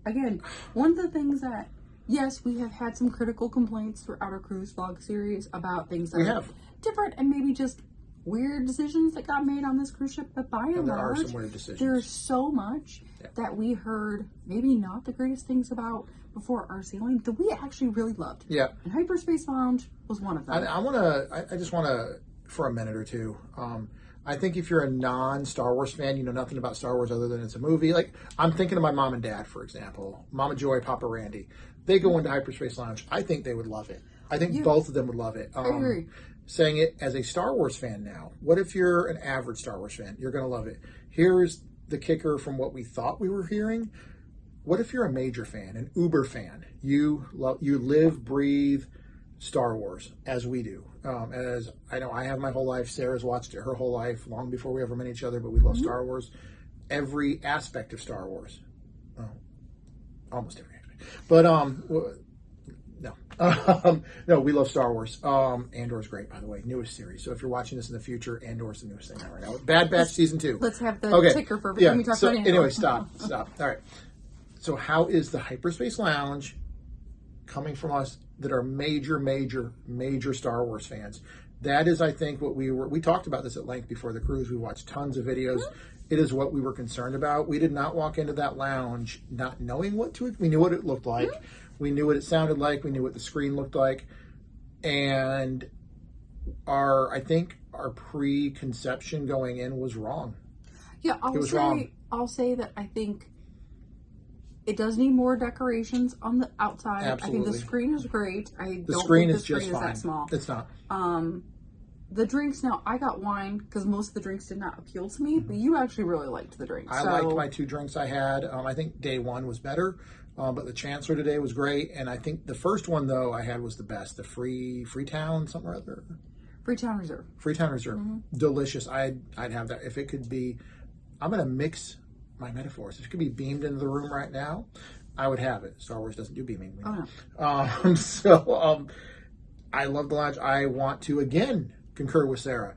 Again, one of the things that, yes, we have had some critical complaints throughout our cruise vlog series about things that are different and maybe just weird decisions that got made on this cruise ship, but by and large, there are some weird decisions. There's so much that we heard maybe not the greatest things about before our sailing that we actually really loved. Yeah. And Hyperspace Lounge was one of them. I just want to, for a minute or two, I think if you're a non-Star Wars fan, you know nothing about Star Wars other than it's a movie. Like, I'm thinking of my mom and dad, for example. Mama Joy, Papa Randy. They go into Hyperspace Lounge. I think they would love it. I think both of them would love it. I agree. Saying it as a Star Wars fan now. What if you're an average Star Wars fan? You're going to love it. Here's the kicker from what we thought we were hearing. What if you're a major fan, an uber fan? You live, breathe Star Wars as we do. As I know, I have my whole life. Sarah's watched it her whole life, long before we ever met each other. But we love Star Wars. Every aspect of Star Wars. Almost every aspect. But no, we love Star Wars. Andor's great, by the way. Newest series. So if you're watching this in the future, Andor's the newest thing out right now. Bad Batch season 2. Let's have the ticker for every time we talk about Andor. Anyway, stop. All right. So how is the Hyperspace Lounge coming from us that are major Star Wars fans? That is, I think, what we talked about this at length before the cruise. We watched tons of videos. It is what we were concerned about. We did not walk into that lounge not knowing what to. We knew what it looked like. We knew what it sounded like. We knew what the screen looked like. And I think our preconception going in was wrong. Yeah, I'll say that I think it does need more decorations on the outside. Absolutely. I think the screen is great. The screen is is that small. It's not. The drinks, now, I got wine because most of the drinks did not appeal to me, but you actually really liked the drinks. I liked my 2 drinks I had. I think day 1 was better, but the Chancellor today was great. And I think the first one, though, I had was the best. The Freetown, something or other. Freetown Reserve. Freetown Reserve. Delicious. I'd have that. If it could be, I'm going to mix my metaphors. If it could be beamed into the room right now, I would have it. Star Wars doesn't do beaming. I love the lounge. I want to, again, concur with Sarah.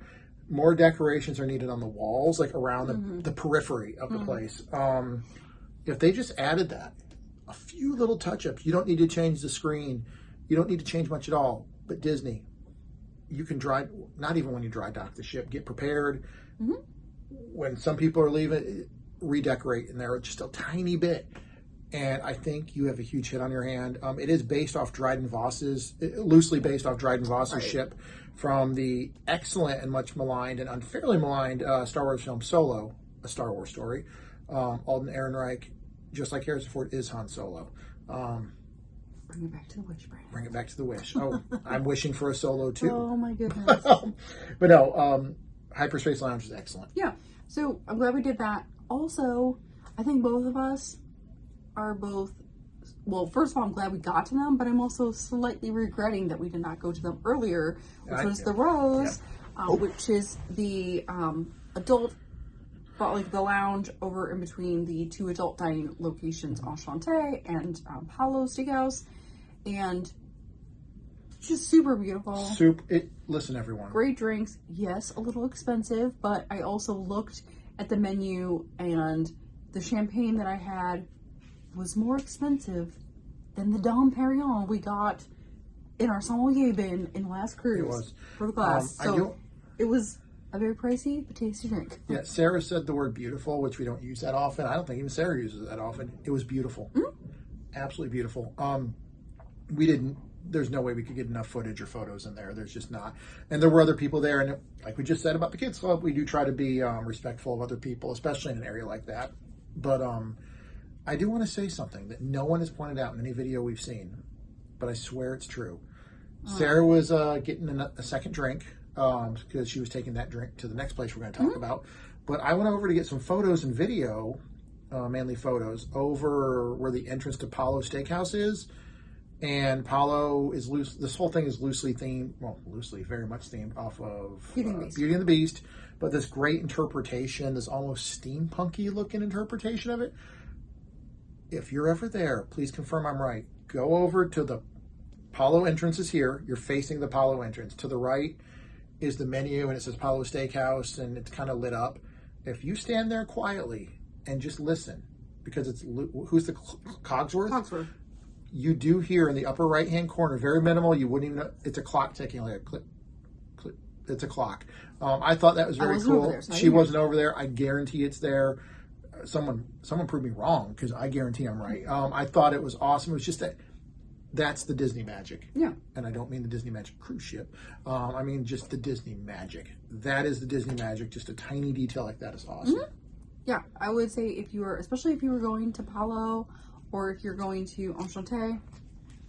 More decorations are needed on the walls, like around the periphery of the place. If they just added that, a few little touch-ups. You don't need to change the screen. You don't need to change much at all. But Disney, you can not even when you dry dock the ship, get prepared. When some people are leaving, redecorate in there just a tiny bit. And I think you have a huge hit on your hand. It is based off loosely based off Dryden Voss's ship from the excellent and much maligned and unfairly maligned Star Wars film Solo, A Star Wars Story. Alden Ehrenreich, just like Harrison Ford, is Han Solo. Bring it back to the wish, Brandon. Bring it back to the wish. Oh, I'm wishing for a Solo too. Oh my goodness. But no, Hyperspace Lounge is excellent. Yeah. So I'm glad we did that. Also, I think both of us are well, first of all, I'm glad we got to them, but I'm also slightly regretting that we did not go to them earlier, which was the Rose, which is the adult, like the lounge over in between the 2 adult dining locations, Enchanté and Palo Steakhouse, and just super beautiful. Listen, everyone. Great drinks. Yes, a little expensive, but I also looked at the menu, and the champagne that I had was more expensive than the Dom Perignon we got in our sommelier bin in the last cruise. It was. For the glass. It was a very pricey but tasty drink. Yeah, Sarah said the word beautiful, which we don't use that often. I don't think even Sarah uses it that often. It was beautiful. Absolutely beautiful. There's no way we could get enough footage or photos in there. There's just not. And there were other people there. And like we just said about the kids club, we do try to be respectful of other people, especially in an area like that. But I do want to say something that no one has pointed out in any video we've seen, but I swear it's true. Sarah was getting a second drink because she was taking that drink to the next place we're going to talk about. But I went over to get some photos and video, mainly photos, over where the entrance to Palo Steakhouse is. And Palo is loose. This whole thing is loosely themed, very much themed off of Beauty and the Beast. But this great interpretation, this almost steampunky looking interpretation of it. If you're ever there, please confirm I'm right. Go over to the Palo entrance is here. You're facing the Palo entrance. To the right is the menu, and it says Palo Steakhouse, and it's kind of lit up. If you stand there quietly and just listen, because it's who's the Cogsworth? Cogsworth. You do hear in the upper right-hand corner, very minimal. You wouldn't even know. It's a clock ticking, like a click. It's a clock. I thought that was very cool. She wasn't over there. I guarantee it's there. Someone prove me wrong, because I guarantee I'm right. I thought it was awesome. It was just that's the Disney magic. Yeah. And I don't mean the Disney Magic cruise ship. I mean just the Disney magic. That is the Disney magic. Just a tiny detail like that is awesome. Yeah, I would say especially if you were going to Palo, or if you're going to Enchanté,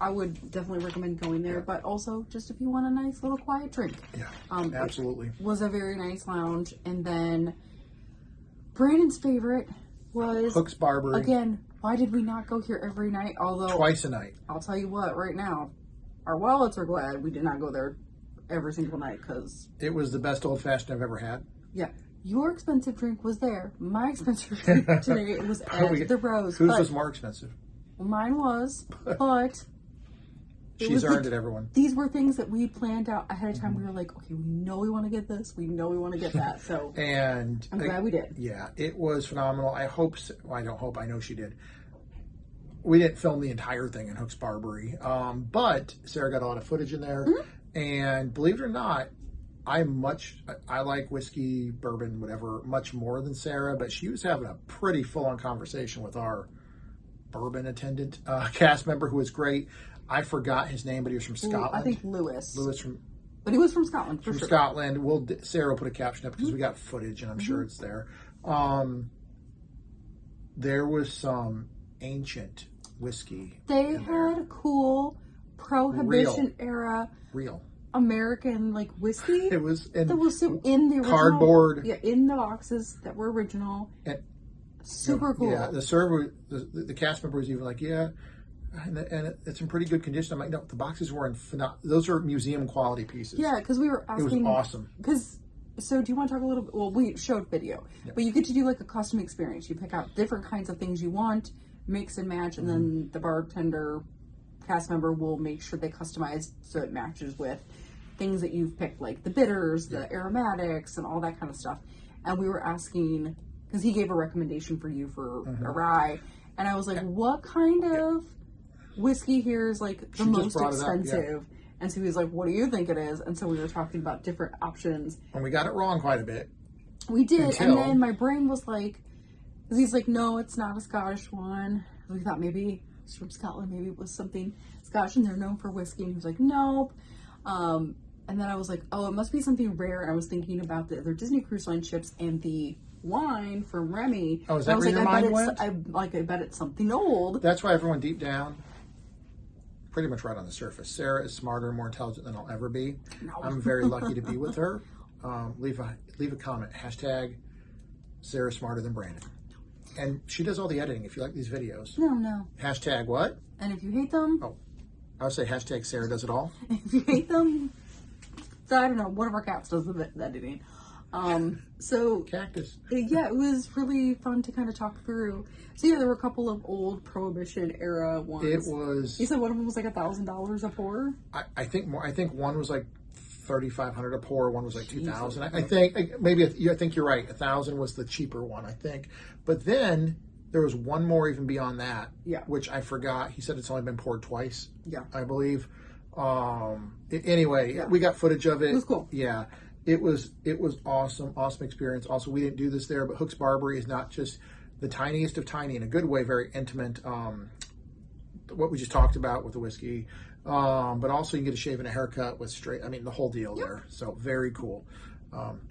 I would definitely recommend going there, but also just if you want a nice little quiet drink. Yeah, absolutely. It was a very nice lounge. And then Brandon's favorite was Hook's Barbery. Again, why did we not go here every night? Although Twice a night. I'll tell you what, right now, our wallets are glad we did not go there every single night because it was the best old fashioned I've ever had. Yeah. Your expensive drink was there. My expensive drink today was at the Rose. Whose was more expensive? Mine was, but she's earned it, everyone. These were things that we planned out ahead of time. We were like, okay, we know we want to get this. We know we want to get that. So, and I'm glad we did. Yeah, it was phenomenal. I hope. Well, I don't hope. I know she did. We didn't film the entire thing in Hook's Barbery, but Sarah got a lot of footage in there. Mm-hmm. And believe it or not, I like whiskey, bourbon, whatever, much more than Sarah. But she was having a pretty full-on conversation with our bourbon attendant cast member, who was great. I forgot his name, but he was from Scotland. I think Lewis. But he was from Scotland, from Scotland. Sarah will put a caption up because we got footage, and I'm sure it's there. There was some ancient whiskey. They had cool Prohibition era American whiskey. It was in the original cardboard. Yeah, in the boxes that were original. And super cool. Yeah, the server, the cast member was even like, yeah, and it's in pretty good condition. I'm like, no, the boxes were in those are museum quality pieces. Yeah, because we were asking. It was awesome. So do you want to talk a little bit? Well, we showed video, but you get to do a custom experience. You pick out different kinds of things you want, mix and match, and then the bartender cast member will make sure they customize so it matches with things that you've picked, like the bitters, the aromatics, and all that kind of stuff. And we were asking, because he gave a recommendation for you for a rye, and I was like, what kind of whiskey here is the most expensive? And so he was like, what do you think it is? And so we were talking about different options. And we got it wrong quite a bit. We did. And then my brain was like, because he's like, no, it's not a Scottish one. We thought maybe it's from Scotland. Maybe it was something Scottish and they're known for whiskey. And he was like, nope. And then I was like, oh, it must be something rare. And I was thinking about the other Disney Cruise Line ships and the wine from Remy. Oh, is that where your mind went? I bet it's something old. That's why everyone deep down, pretty much right on the surface, Sarah is smarter and more intelligent than I'll ever be. No. I'm very lucky to be with her. Leave a comment. # Sarah's smarter than Brandon. And she does all the editing if you like these videos. No. # what? And if you hate them? Oh, I would say # Sarah does it all. If you hate them, I don't know. One of our cats does the editing. So Cactus. Yeah, it was really fun to kind of talk through. So yeah, there were a couple of old Prohibition era ones. It was. You said one of them was $1,000 a pour. I think more. I think one was $3,500 a pour. One was $2,000. I think I think you're right. 1,000 was the cheaper one. I think, but then there was one more even beyond that. Yeah. Which I forgot. He said it's only been poured twice. Yeah. I believe. Anyway, we got footage of it. It was cool. Yeah. It was awesome experience. Also, we didn't do this there, but Hook's Barbery is not just the tiniest of tiny in a good way, very intimate. What we just talked about with the whiskey, but also you can get a shave and a haircut with the whole deal there. So very cool.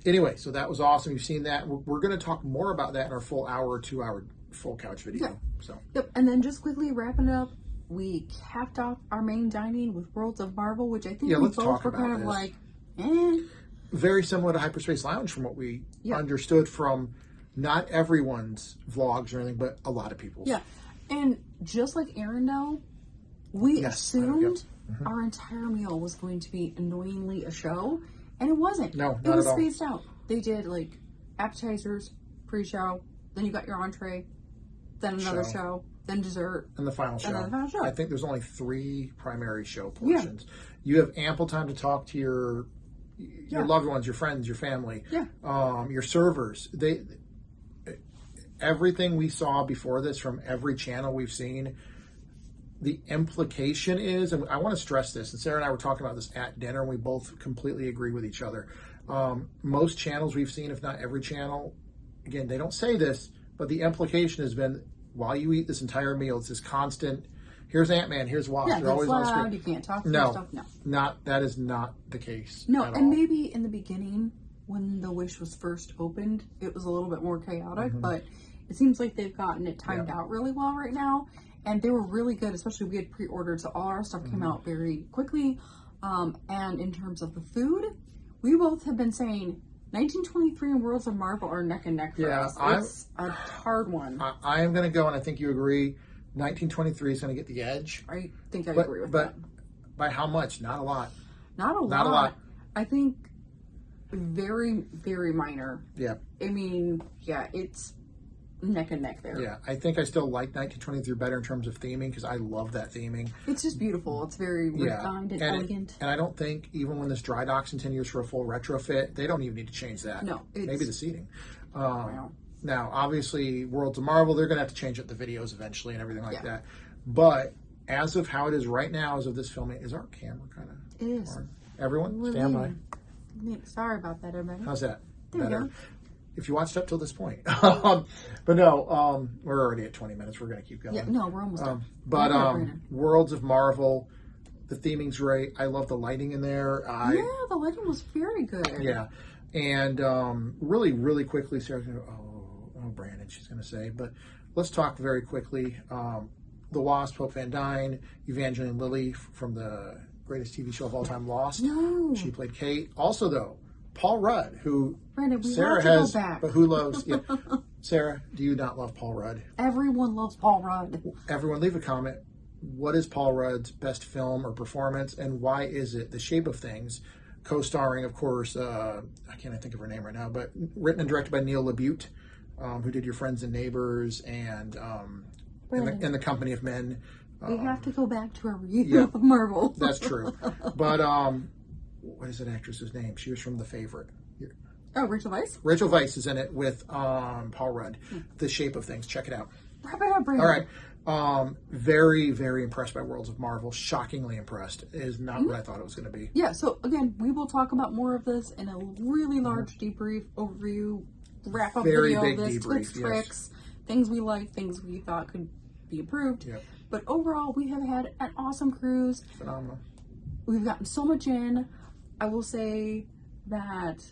Anyway, so that was awesome. You've seen that. We're going to talk more about that in our full hour or 2 hour full couch video. Yeah. So. Yep. And then just quickly wrapping it up, we capped off our main dining with Worlds of Marvel, which I think we both were kind of very similar to Hyperspace Lounge from what we understood from not everyone's vlogs or anything, but a lot of people's. Yeah. And just like Aaron now, we assumed our entire meal was going to be annoyingly a show, and it wasn't. No, it was spaced out. They did appetizers, pre-show, then you got your entree, then another show, then dessert, and the final show. And then the final show. I think there's only 3 primary show portions. Yeah. You have ample time to talk to your loved ones, your friends, your family, your servers. Everything we saw before this from every channel we've seen, the implication is, and I want to stress this, and Sarah and I were talking about this at dinner, and we both completely agree with each other. Most channels we've seen, if not every channel, again, they don't say this, but the implication has been, while you eat this entire meal, it's this constant, here's Ant-Man, here's Wasp. Yeah, they're always loud, on screen. You can't talk stuff. No. That is not the case. No, and maybe in the beginning, when the Wish was first opened, it was a little bit more chaotic, but it seems like they've gotten it timed out really well right now. and they were really good, especially we had pre-ordered, so all our stuff came out very quickly. And in terms of the food, we both have been saying 1923 and Worlds of Marvel are neck and neck for us. It's a hard one. I am going to go, and I think you agree, 1923 is going to get the edge. I think I agree with that. But by how much? Not a lot. Not a lot. I think very, very minor. Yeah. I mean, yeah, it's neck and neck there. Yeah, I think I still like 1923 better in terms of theming because I love that theming. It's just beautiful. It's very refined and elegant. And I don't think even when this dry docks in 10 years for a full retrofit, they don't even need to change that. No. Maybe the seating. Wow. Now, obviously, Worlds of Marvel, they're going to have to change up the videos eventually and everything like that. But as of how it is right now, as of this filming, is our camera kind of... It is. Everyone, stand by. Sorry about that, everybody. How's that? There Better? we go. If you watched up till this point. But no, we're already at 20 minutes. We're going to keep going. Yeah, no, we're almost done. But Worlds of Marvel, the theming's great. I love the lighting in there. Yeah, the lighting was very good. Yeah. And really, really quickly, Sarah's going to go, Brandon, she's going to say. But let's talk very quickly. The Wasp, Hope Van Dyne, Evangeline Lilly from the greatest TV show of all time, Lost. No. She played Kate. Also, though, Paul Rudd, who Brandon, we Sarah have to has, go back. but who loves? Yeah. Sarah, do you not love Paul Rudd? Everyone loves Paul Rudd. Everyone leave a comment. What is Paul Rudd's best film or performance, and why is it The Shape of Things, co-starring, of course, I can't think of her name right now, but written and directed by Neil LaBute, who did Your Friends and Neighbors and in the Company of Men. We have to go back to our review of Marvel. That's true. But what is that actress's name? She was from The Favorite. Oh, Rachel Weisz? Rachel Weisz is in it with Paul Rudd. The Shape of Things. Check it out. Wrap it up, Brandon. All right. Very, very impressed by Worlds of Marvel. Shockingly impressed. It is not what I thought it was going to be. Yeah, so again, we will talk about more of this in a really large debrief, overview, wrap-up video of this, tips, tricks, things we liked, things we thought could be improved. Yeah. But overall, we have had an awesome cruise. Phenomenal. We've gotten so much in. I will say that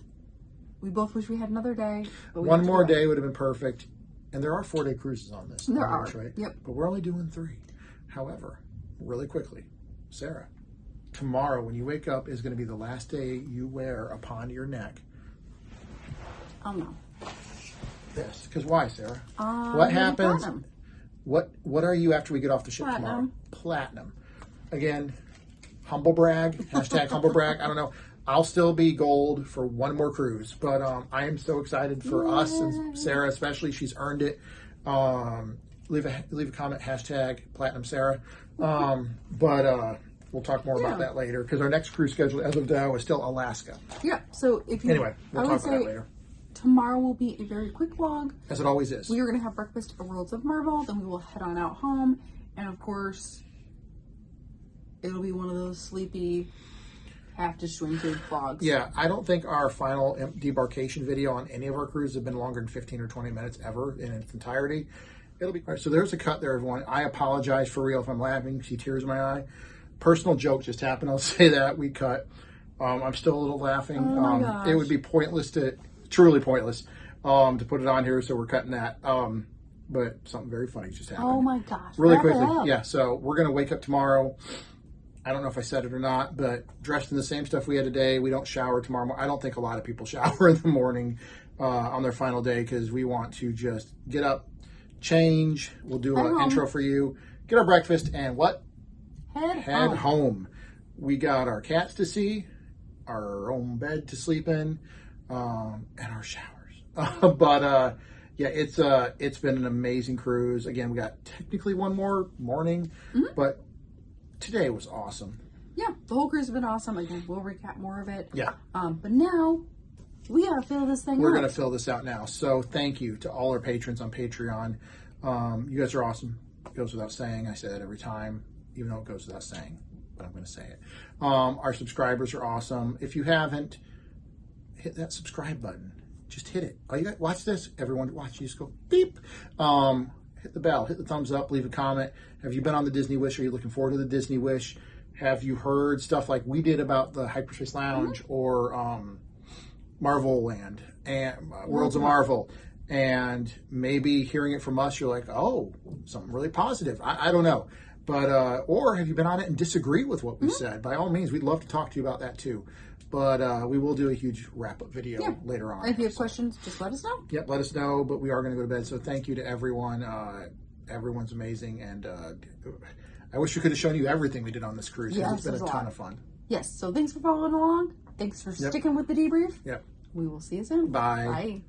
we both wish we had another day. But One more day would have been perfect. And there are 4-day cruises on this. There are. Right? Yep. But we're only doing 3. However, really quickly, Sarah, tomorrow when you wake up is going to be the last day you wear upon your neck. Oh, no. This. Because why, Sarah? What happens? Platinum. What are you after we get off the ship tomorrow? Platinum. Again, humble brag. Hashtag humble brag. I don't know. I'll still be gold for one more cruise, but I am so excited for us and Sarah, especially. She's earned it. Leave a comment. Hashtag Platinum Sarah. But we'll talk more about that later because our next cruise schedule, as of now, is still Alaska. Yeah. So if you anyway, we'll talk about that later. Tomorrow will be a very quick vlog. As it always is. We are going to have breakfast at Worlds of Marvel. Then we will head on out home. And of course, it'll be one of those sleepy, half-disjointed vlogs. Yeah, I don't think our final debarkation video on any of our cruises have been longer than 15 or 20 minutes ever in its entirety. It'll be... So there's a cut there, everyone. I apologize for real if I'm laughing. See tears in my eye. Personal joke just happened. I'll say that. We cut. I'm still a little laughing. Oh my gosh. It would be pointless truly pointless to put it on here, so we're cutting that. But something very funny just happened. Oh my gosh. Really quickly. Yeah, so we're going to wake up tomorrow. I don't know if I said it or not, but dressed in the same stuff we had today. We don't shower tomorrow morning. I don't think a lot of people shower in the morning on their final day because we want to just get up, change. We'll do an intro for you, get our breakfast, and what? Head home. We got our cats to see, our own bed to sleep in, and our showers. But yeah, it's been an amazing cruise. Again, we got technically one more morning, but today was awesome. Yeah, the whole cruise has been awesome. Again, we'll recap more of it. Yeah. But now we gotta fill this thing out. We're gonna fill this out now. So thank you to all our patrons on Patreon. You guys are awesome. It goes without saying. I say that every time, even though it goes without saying, but I'm gonna say it. Our subscribers are awesome. If you haven't, hit that subscribe button. Just hit it. Oh, you got watch this. Everyone watch. You just go beep. Hit the bell. Hit the thumbs up. Leave a comment. Have you been on the Disney Wish? Are you looking forward to the Disney Wish? Have you heard stuff like we did about the Hyperspace Lounge or Marvel Land and Worlds of Marvel and maybe hearing it from us, you're like, oh, something really positive. I don't know. But, or have you been on it and disagreed with what we said? By all means, we'd love to talk to you about that too. But we will do a huge wrap-up video later on. If you have questions, just let us know. Yep, let us know. But we are going to go to bed. So thank you to everyone. Everyone's amazing. And I wish we could have shown you everything we did on this cruise. Yes, It's been a it was a ton lot. of fun. Yes, so thanks for following along. Thanks for sticking with the debrief. Yep. We will see you soon. Bye. Bye.